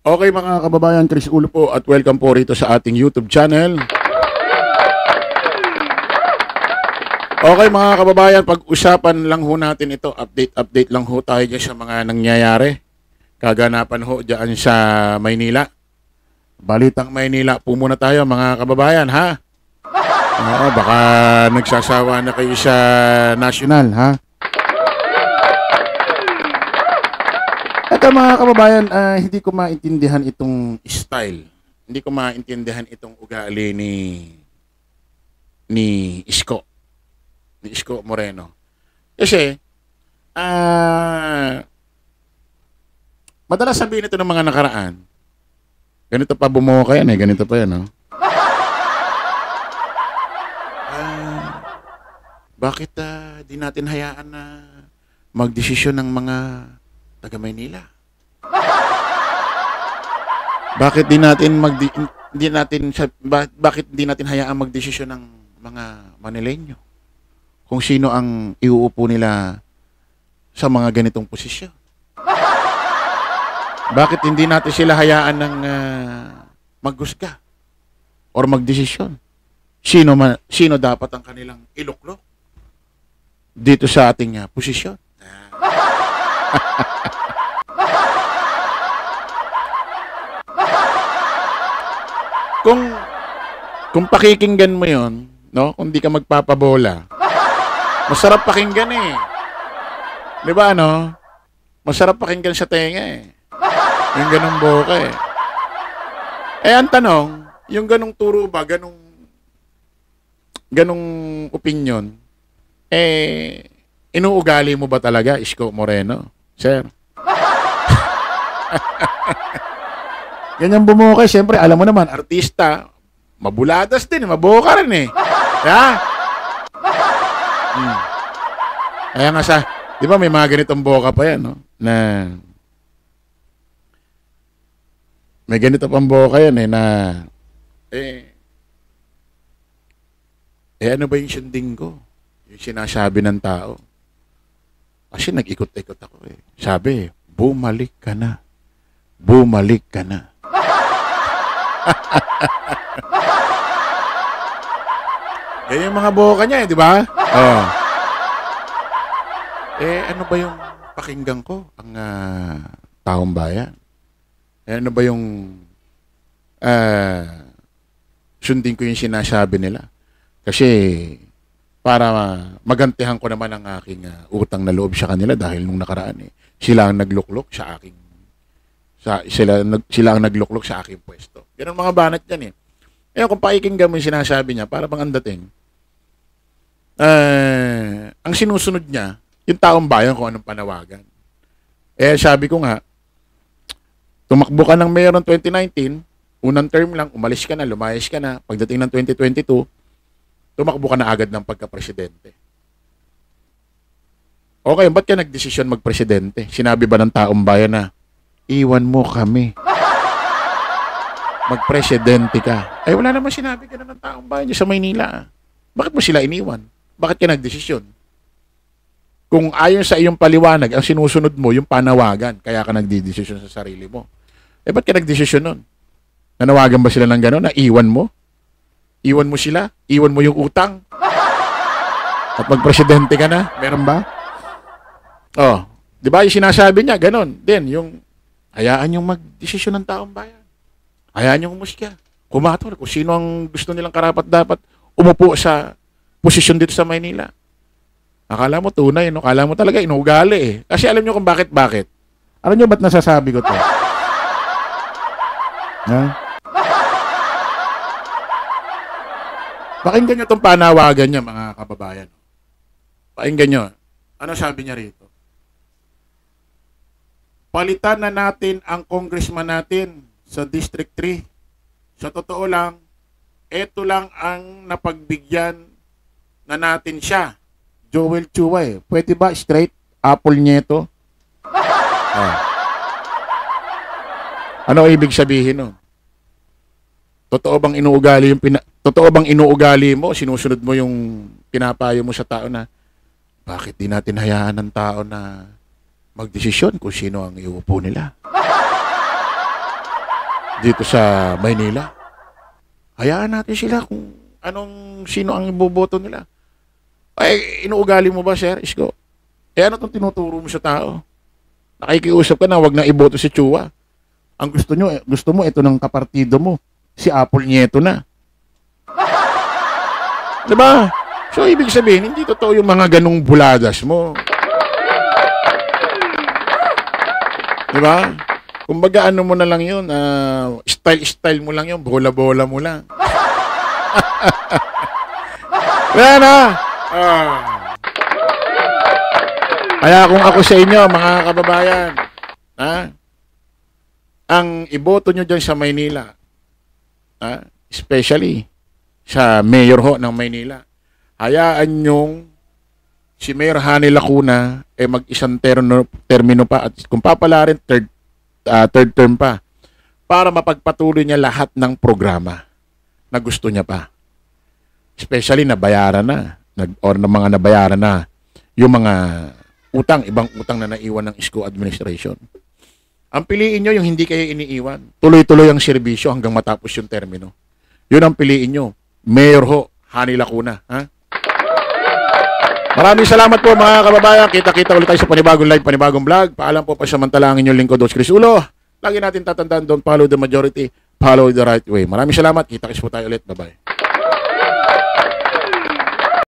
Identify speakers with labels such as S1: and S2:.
S1: Okay mga kababayan, Chris Ulo po at welcome po rito sa ating YouTube channel. Okay mga kababayan, pag-usapan lang ho natin ito, update lang ho tayo dyan sa mga nangyayari. Kaganapan ho dyan sa Maynila. Balitang Maynila po muna tayo mga kababayan, ha? Oo, baka nagsasawa na kayo sa national, ha? Ito mga kababayan, hindi ko maintindihan itong style. Hindi ko maintindihan itong ugali ni Isko. Ni Isko Moreno. Kasi, madalas sabihin ito ng mga nakaraan. Ganito pa bumuka yan ganito pa yan, no? Bakit di natin hayaan na magdesisyon ng mga taga Maynila? Bakit di natin hayaan magdesisyon ng mga Manileño kung sino ang iuupo nila sa mga ganitong posisyon? Bakit hindi natin sila hayaan ng maghusga or magdesisyon? Sino dapat ang kanilang iluklok dito sa ating posisyon? Kung pakikinggan mo 'yon, no? Kung di ka magpapabola, masarap pakinggan eh. 'Di ba ano? Masarap pakinggan sa tenga eh. Yung ganung boka eh. Ang tanong, yung ganung turo ba, ganung opinion, inuugali mo ba talaga, Isko Moreno? Sir? Ganyan bumuka, siyempre, alam mo naman, artista, mabuladas din, maboka rin eh. Ha? Kaya nga di ba may mga ganitong boka pa yan, no? Na, may ganito pang boka yan eh, na, ano ba yung sunding ko? Yung sinasabi ng tao. Kasi nag-ikot-ikot ako eh. Sabi, bumalik ka na. Bumalik ka na. Yan yung mga boka niya eh, di ba? Oh. Ano ba yung pakinggan ko? Ang taong bayan? Ano ba yung sundin ko yung sinasabi nila? Kasi para magantihan ko naman ang aking utang na loob sa kanila dahil nung nakaraan sila ang nagluklok sa aking sila ang nagluklok sa aking pwesto. Ganun mga banat yan eh. Kung pakikinggan mo yung sinasabi niya, para bang ang dating, ang sinusunod niya, yung taong bayan kung anong panawagan. Sabi ko nga, tumakbo ka ng mayor ng 2019, unang term lang, umalis ka na, lumayas ka na, pagdating ng 2022, tumakbo ka na agad ng pagka-presidente. Okay, ba't ka nagdesisyon mag-presidente? Sinabi ba ng taong bayan na, iwan mo kami. Mag-presidente ka. Wala naman sinabi ka na ng taong bayan dyan sa Maynila. Bakit mo sila iniwan? Bakit ka nagdesisyon? Kung ayon sa iyong paliwanag, ang sinusunod mo, yung panawagan, kaya ka nagdidesisyon sa sarili mo. Ba't ka nagdesisyon nun? Nanawagan ba sila ng gano'n na iwan mo? Iwan mo sila? Iwan mo yung utang? At mag-presidente ka na? Meron ba? Di ba yung sinasabi niya, gano'n. Then, yung hayaan yung mag-desisyon ng taong bayan. Hayaan yung umusga. Kumator kung sino ang gusto nilang karapat-dapat umupo sa posisyon dito sa Maynila. Akala mo tunay, no? Akala mo talaga inuugali eh. Kasi alam nyo kung bakit. Alam nyo ba't nasasabi ko to? Ha? Pakinggan nyo itong panawagan niya, mga kababayan. Pakinggan nyo. Ano sabi niya rito? Palitan na natin ang congressman natin sa District 3. Sa totoo lang, ito lang ang napagbigyan na natin siya. Joel Chua eh. Pwede ba straight? Apple Nieto? Ano ibig sabihin nun? Totoo bang inuugali mo? Sinusunod mo yung pinapayo mo sa tao na bakit di natin hayaan ng tao na magdesisyon kung sino ang iuupo nila? dito sa Maynila. Hayaan natin sila kung sino ang iboboto nila. Ay, inuugali mo ba, Sir Isko? Ano itong tinuturo mo sa tao? Nakikiusap ka na, wag na iboto si Chua. Ang gusto mo, ito ng kapartido mo. Si Apple Nieto na. Diba? So, ibig sabihin, hindi totoo yung mga ganong buladas mo. Diba? Kumbaga, mo na lang yun, style mo lang yun, bola-bola mo lang. Kaya na. Kaya kung ako sa inyo, mga kababayan, ang iboto nyo dyan sa Maynila, especially sa mayor ho ng Maynila, hayaan nyong si Mayor Hani Lacuna mag-isang termino pa at kung papalarin third term pa para mapagpatuloy niya lahat ng programa na gusto niya pa. Especially nabayaran na or na mga nabayaran na yung mga ibang utang na naiwan ng Isko administration. Ang piliin nyo yung hindi kayo iniiwan. Tuloy-tuloy ang serbisyo hanggang matapos yung termino. Yun ang piliin nyo. Mayor ho, Hani Lacuna. Maraming salamat po mga kababayan. Kita-kita ulit tayo sa panibagong live, panibagong vlog. Paalam po pa samantala ang inyong lingkod, Dos Chris Ulo. Lagi natin tatandaan, don't follow the majority, follow the right way. Maraming salamat. Kita-kits po tayo ulit. Bye-bye.